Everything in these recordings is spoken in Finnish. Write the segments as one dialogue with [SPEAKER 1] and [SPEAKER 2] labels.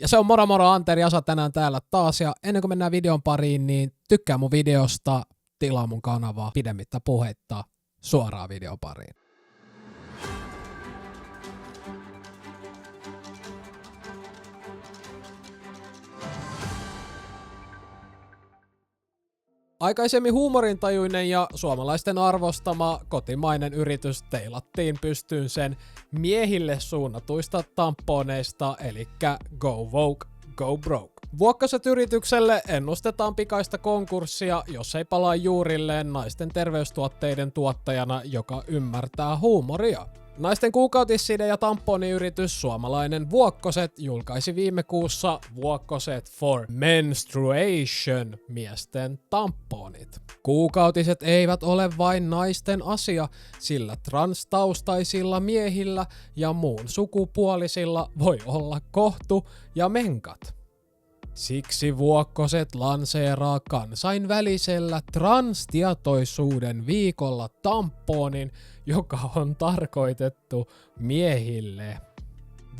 [SPEAKER 1] Ja se on moro moro, Anteri Asa tänään täällä taas, ja ennen kuin mennään videon pariin, niin tykkää mun videosta, tilaa mun kanavaa, pidemmittä puheitta, suoraan videon pariin. Aikaisemmin huumorintajuinen ja suomalaisten arvostama kotimainen yritys teilattiin pystyyn sen miehille suunnatuista tamponeista, elikkä Go Woke, Go Broke. Vuokkaset yritykselle ennustetaan pikaista konkurssia, jos ei palaa juurilleen naisten terveystuotteiden tuottajana, joka ymmärtää huumoria. Naisten kuukautisside- ja tamponiyritys suomalainen Vuokkoset julkaisi viime kuussa Vuokkoset for Menstruation miesten tamponit. Kuukautiset eivät ole vain naisten asia, sillä transtaustaisilla miehillä ja muun sukupuolisilla voi olla kohtu ja menkat. Siksi Vuokkoset lanseeraa kansainvälisellä transtietoisuuden viikolla tamponin, joka on tarkoitettu miehille.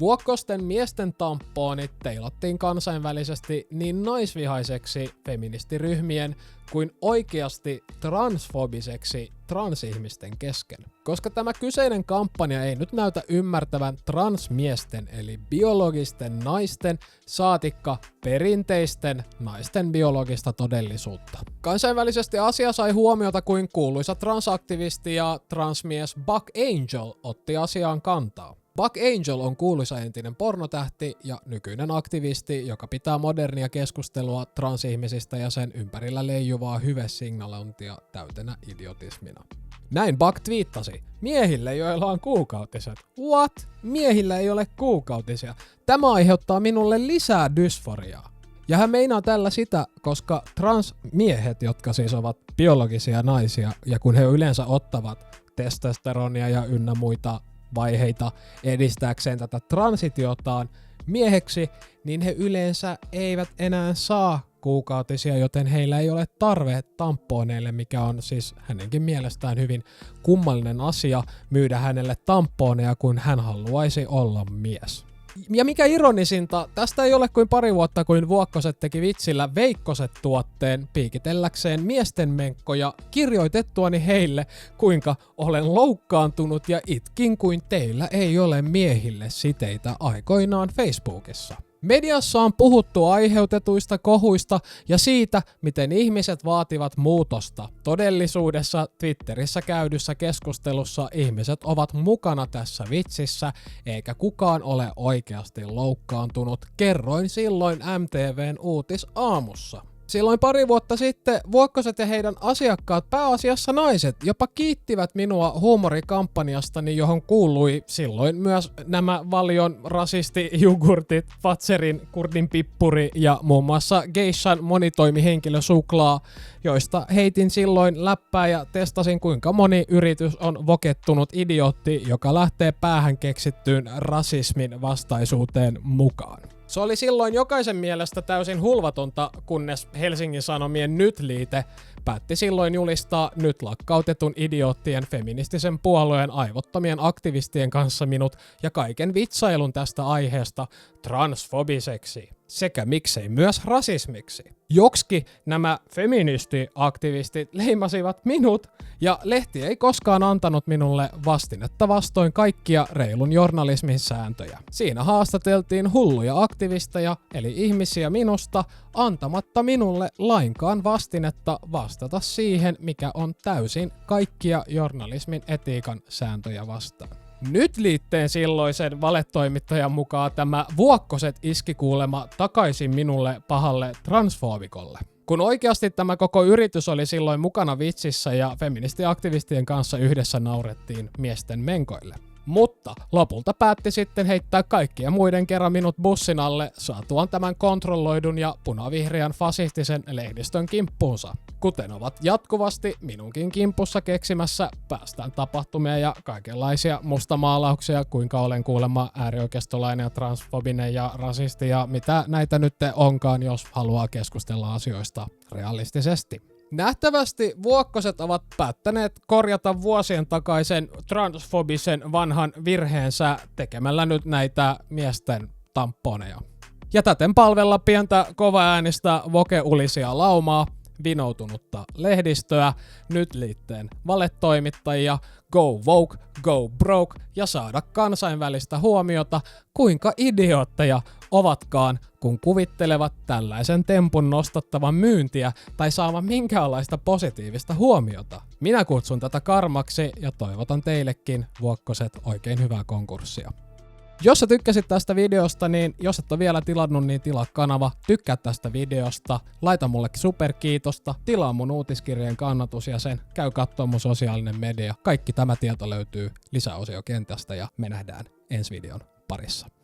[SPEAKER 1] Vuokkosten miesten tamponit teilattiin kansainvälisesti niin naisvihaiseksi feministiryhmien kuin oikeasti transfobiseksi transihmisten kesken. Koska tämä kyseinen kampanja ei nyt näytä ymmärtävän transmiesten eli biologisten naisten saatikka perinteisten naisten biologista todellisuutta. Kansainvälisesti asia sai huomiota, kuin kuuluisa transaktivisti ja transmies Buck Angel otti asiaan kantaa. Buck Angel on kuuluisa entinen pornotähti ja nykyinen aktivisti, joka pitää modernia keskustelua transihmisistä ja sen ympärillä leijuvaa hyvesignalointia täytenä idiotismina. Näin Buck twiittasi: miehille, joilla on kuukautiset. What? Miehillä ei ole kuukautisia. Tämä aiheuttaa minulle lisää dysforiaa. Ja hän meinaa tällä sitä, koska transmiehet, jotka siis ovat biologisia naisia, ja kun he yleensä ottavat testosteronia ja ynnä muita vaiheita edistääkseen tätä transitiotaan mieheksi, niin he yleensä eivät enää saa kuukautisia, joten heillä ei ole tarve tamponeille, mikä on siis hänenkin mielestään hyvin kummallinen asia myydä hänelle tamponeja, kun hän haluaisi olla mies. Ja mikä ironisinta, tästä ei ole kuin pari vuotta, kuin Vuokkoset teki vitsillä Veikkoset-tuotteen piikitelläkseen miesten menkkoja kirjoitettuani heille, kuinka olen loukkaantunut ja itkin kuin teillä ei ole miehille siteitä aikoinaan Facebookissa. Mediassa on puhuttu aiheutetuista kohuista ja siitä, miten ihmiset vaativat muutosta. Todellisuudessa Twitterissä käydyssä keskustelussa ihmiset ovat mukana tässä vitsissä, eikä kukaan ole oikeasti loukkaantunut, kerroin silloin MTVn uutisaamussa. Silloin pari vuotta sitten Vuokkoset ja heidän asiakkaat, pääasiassa naiset, jopa kiittivät minua huumorikampanjastani, johon kuului silloin myös nämä Valion rasistijugurtit, Fatserin kurdin pippuri ja muun muassa Geishan monitoimihenkilösuklaa, joista heitin silloin läppää ja testasin, kuinka moni yritys on vokettunut idiootti, joka lähtee päähän keksittyyn rasismin vastaisuuteen mukaan. Se oli silloin jokaisen mielestä täysin hulvatonta, kunnes Helsingin Sanomien Nyt-liite päätti silloin julistaa nyt lakkautetun idioottien feministisen puolueen aivottomien aktivistien kanssa minut ja kaiken vitsailun tästä aiheesta transfobiseksi sekä miksei myös rasismiksi. Joksikin nämä feministiaktivistit leimasivat minut ja lehti ei koskaan antanut minulle vastinetta vastoin kaikkia reilun journalismin sääntöjä. Siinä haastateltiin hulluja aktivisteja eli ihmisiä minusta antamatta minulle lainkaan vastinetta vastata siihen, mikä on täysin kaikkia journalismin etiikan sääntöjä vastaan. Nyt liitteen silloisen valetoimittajan mukaan tämä Vuokkoset iski kuulema takaisin minulle pahalle transfoobikolle. Kun oikeasti tämä koko yritys oli silloin mukana vitsissä ja feministiaktivistien kanssa yhdessä naurettiin miesten menkoille. Mutta lopulta päätti sitten heittää kaikkien muiden kerran minut bussin alle saatuaan tämän kontrolloidun ja punavihreän fasistisen lehdistön kimppuunsa. Kuten ovat jatkuvasti minunkin kimpussa keksimässä päästään tapahtumia ja kaikenlaisia mustamaalauksia, kuinka olen kuulemma äärioikeistolainen ja transfobinen ja rasisti ja mitä näitä nyt onkaan, jos haluaa keskustella asioista realistisesti. Nähtävästi Vuokkoset ovat päättäneet korjata vuosien takaisen transfobisen vanhan virheensä tekemällä nyt näitä miesten tamponeja. ja täten palvella pientä kovaäänistä vokeulisia laumaa, vinoutunutta lehdistöä, nyt liitteen valetoimittajia, go woke, go broke ja saada kansainvälistä huomiota, kuinka idiootteja ovatkaan, kun kuvittelevat tällaisen tempun nostattavan myyntiä tai saavan minkäänlaista positiivista huomiota. Minä kutsun tätä karmaksi ja toivotan teillekin, vuokkoset, oikein hyvää konkurssia. Jos sä tykkäsit tästä videosta, niin jos et ole vielä tilannut, niin tilaa kanava, tykkää tästä videosta, laita mulle superkiitosta, tilaa mun uutiskirjeen kannatus ja sen, käy kattoo mun sosiaalinen media. Kaikki tämä tieto löytyy lisäosiokentästä ja me nähdään ensi videon parissa.